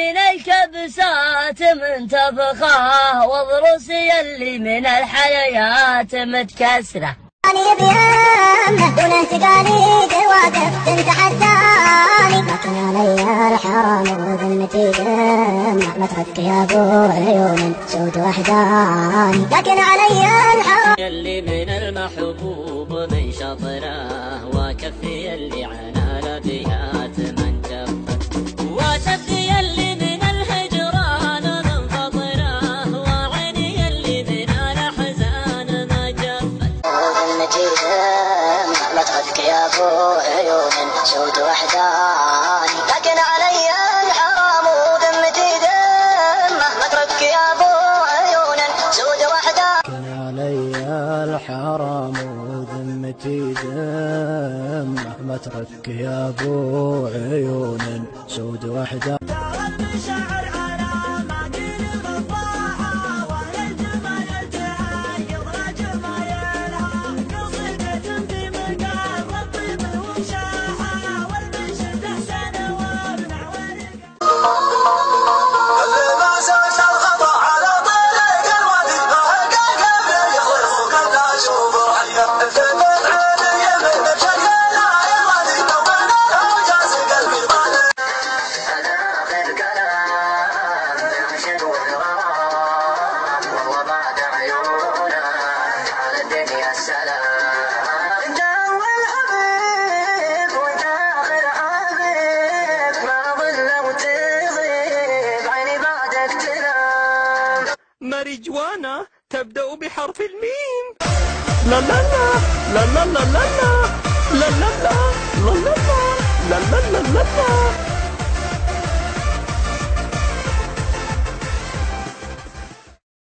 من الكبسات منتفخة، واضرس يلي من الحياة متكسرة. أنا بيمه دون تقاليد واقف تتحداني، لكن علي الحرام وذمتي دمه، ما ترك يا ابو عيون سود وحداني، لكن علي الحرام يلي من المحبوب من شطره، وكفي يلي عن الابيات من جفت، وشفي يلي من الهجران من فطره، وعيني يلي من الاحزان ما جفت. وذمتي دمه، ما ترك يا ابو عيون سود وحداني، لكن علي الحرام وذمتي دمه، ما ترك يا ابو عيون سود وحداني، لكن علي الحرام وذمتي دمه، ما ترك يا ابو عيون سود وحده. ماريجوانا تبدأ بحرف الميم. لا لا لا لا لا لا لا لا لا لا لا لا لا لا لا لا لا